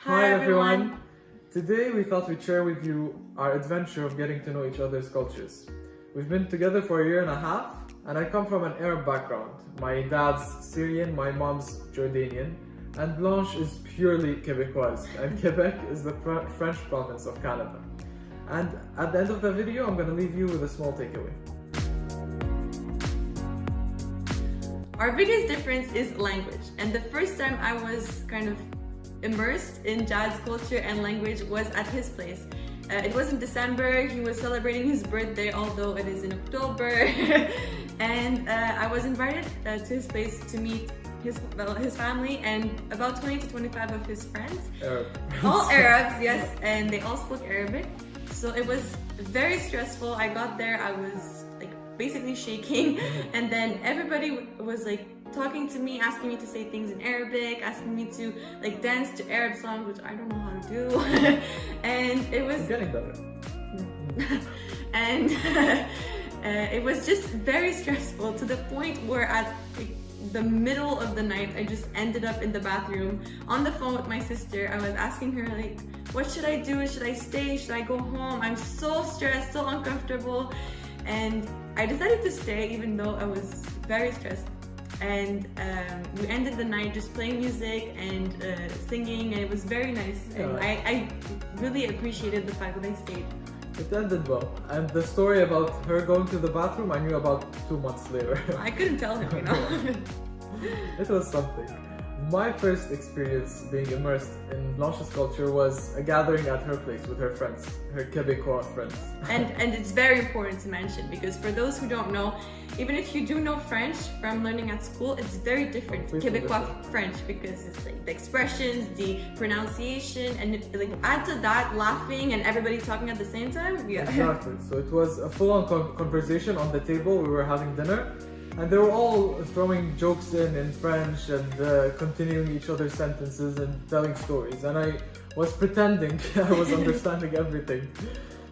Hi everyone! Today we thought we'd share with you our adventure of getting to know each other's cultures. We've been together for a year and a half, and I come from an Arab background. My dad's Syrian, my mom's Jordanian, and Blanche is purely Quebecoise, and Quebec is the French province of Canada. And at the end of the video, I'm going to leave you with a small takeaway. Our biggest difference is language, and the first time I was kind of immersed in Jad's culture and language was at his place. It was in December. He was celebrating his birthday, although it is in October. And I was invited to his place to meet his family and about 20 to 25 of his friends. All Arabs, yes, and they all spoke Arabic. So it was very stressful. I got there, I was like basically shaking, and then everybody was like talking to me, asking me to say things in Arabic, asking me to like dance to Arab songs, which I don't know how to do. And it was getting better. And it was just very stressful to the point where at the middle of the night I just ended up in the bathroom on the phone with my sister. I was asking her like, what should I do? Should I stay? Should I go home? I'm so stressed, so uncomfortable. And I decided to stay even though I was very stressed. And we ended the night just playing music and singing, and it was very nice. And I really appreciated the fact that I stayed. It ended well, and the story about her going to the bathroom I knew about 2 months later. I couldn't tell him, you know. It was something. My first experience being immersed in Blanche's culture was a gathering at her place with her friends, her Quebecois friends. And it's very important to mention, because for those who don't know, even if you do know French from learning at school, it's very different, Quebecois French, because it's like the expressions, the pronunciation, and like add to that laughing and everybody talking at the same time. Yeah. Exactly. So it was a full-on conversation on the table. We were having dinner, and they were all throwing jokes in French and continuing each other's sentences and telling stories. And I was pretending I was understanding everything.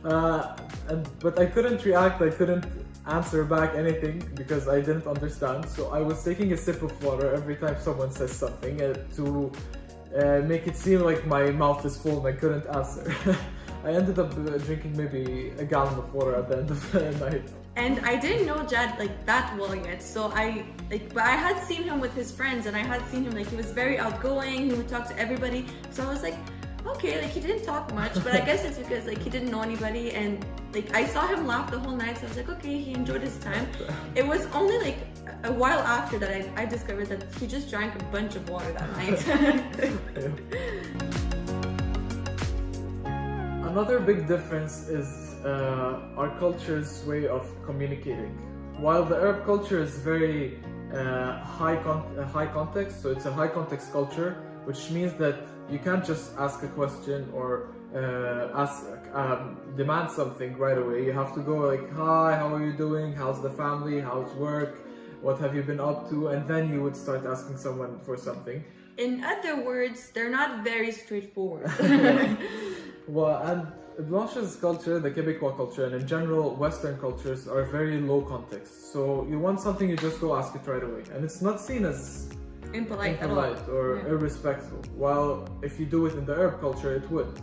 But I couldn't react, I couldn't answer back anything because I didn't understand. So I was taking a sip of water every time someone says something to make it seem like my mouth is full and I couldn't answer. I ended up drinking maybe a gallon of water at the end of the night. And I didn't know Jad like that well yet, so but I had seen him with his friends, and I had seen him like he was very outgoing. He would talk to everybody. So I was like, okay, like he didn't talk much, but I guess it's because like he didn't know anybody, and like I saw him laugh the whole night. So I was like, okay, he enjoyed his time. It was only like a while after that I discovered that he just drank a bunch of water that night. Another big difference is our culture's way of communicating. While the Arab culture is very high context, so it's a high context culture, which means that you can't just ask a question or demand something right away. You have to go like, hi, how are you doing? How's the family? How's work? What have you been up to? And then you would start asking someone for something. In other words, they're not very straightforward. Well, and Blanche's culture, the Quebecois culture, and in general Western cultures are very low context. So you want something, you just go ask it right away, and it's not seen as impolite or irrespectful. While if you do it in the Arab culture, it would.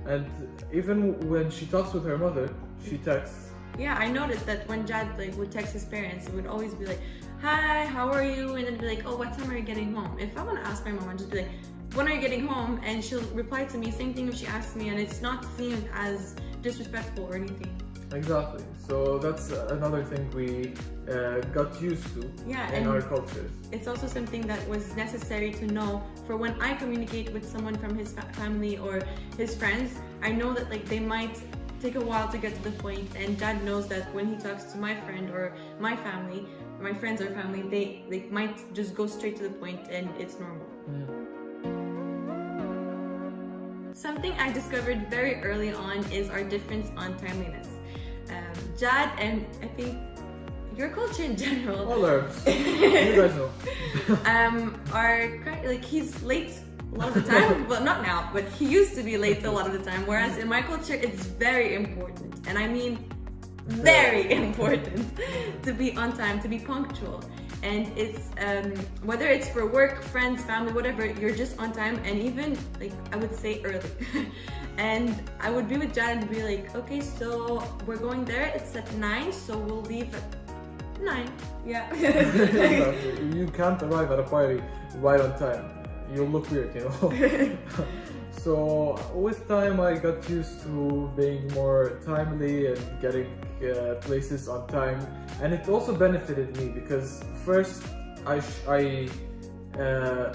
And even when she talks with her mother, she texts. Yeah, I noticed that when Jad like would text his parents, it would always be like, hi, how are you? And then be like, oh, what time are you getting home? If I want to ask my mom, I'd just be like, when are you getting home? And she'll reply to me, same thing if she asks me, and it's not seen as disrespectful or anything. Exactly. So that's another thing we got used to in our cultures. It's also something that was necessary to know for when I communicate with someone from his family or his friends. I know that like they might take a while to get to the point, and Dad knows that when he talks to my friend or my family, my friends or family, they might just go straight to the point and it's normal. Something I discovered very early on is our difference on timeliness. Jad and I think your culture in general, all Arabs, you guys know, are like he's late a lot of the time. Well, not now, but he used to be late a lot of the time. Whereas in my culture, it's very important, and I mean very important, to be on time, to be punctual. and it's whether it's for work, friends, family, whatever, you're just on time, and even like I would say early. And I would be with Jad and be like, okay, so we're going there, it's at 9, so we'll leave at 9. Yeah. You can't arrive at a party right on time. You'll look weird, you know. So with time I got used to being more timely and getting places on time, and it also benefited me because first I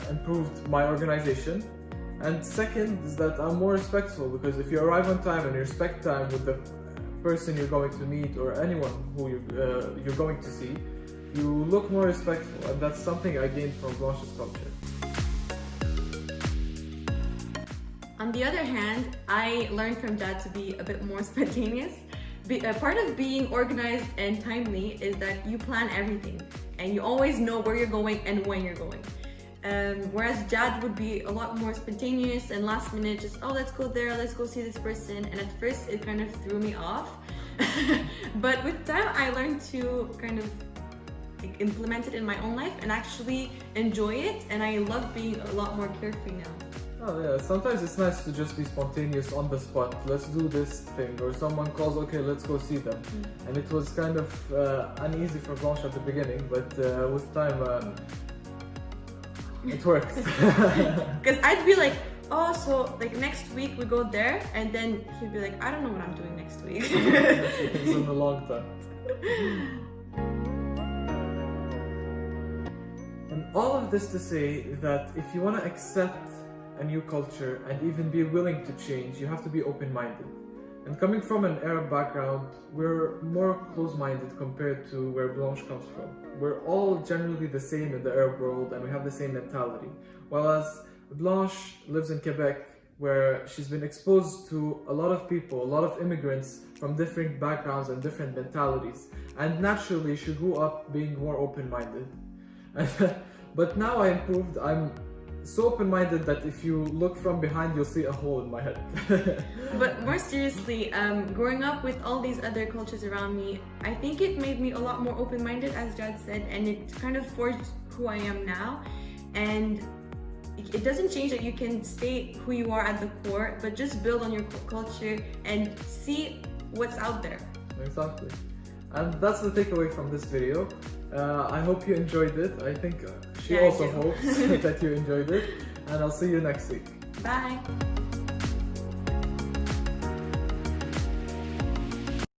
improved my organization, and second is that I'm more respectful, because if you arrive on time and you respect time with the person you're going to meet or anyone who you're going to see, you look more respectful, and that's something I gained from Blanche's culture. On the other hand, I learned from Jad to be a bit more spontaneous. Part of being organized and timely is that you plan everything and you always know where you're going and when you're going. Whereas Jad would be a lot more spontaneous and last minute, just, oh, let's go there, let's go see this person. And at first it kind of threw me off. But with time, I learned to kind of implement it in my own life and actually enjoy it. And I love being a lot more carefree now. Oh yeah, sometimes it's nice to just be spontaneous on the spot. Let's do this thing, or someone calls, okay, let's go see them. And it was kind of uneasy for Blanche at the beginning, but with time it works. Because I'd be like, oh, so like next week we go there, and then he'd be like, I don't know what I'm doing next week. It's in the long term. And all of this to say that if you want to accept a new culture and even be willing to change, you have to be open-minded. And coming from an Arab background, we're more close-minded compared to where Blanche comes from. We're all generally the same in the Arab world and we have the same mentality. Whereas Blanche lives in Quebec, where she's been exposed to a lot of people, a lot of immigrants from different backgrounds and different mentalities. And naturally she grew up being more open-minded. But now I improved. I'm so open-minded that if you look from behind, you'll see a hole in my head. But more seriously, growing up with all these other cultures around me, I think it made me a lot more open-minded, as Jad said, and it kind of forged who I am now. And it doesn't change that you can stay who you are at the core, but just build on your culture and see what's out there. Exactly. And that's the takeaway from this video. I hope you enjoyed it. I think she also hopes that you enjoyed it. And I'll see you next week. Bye.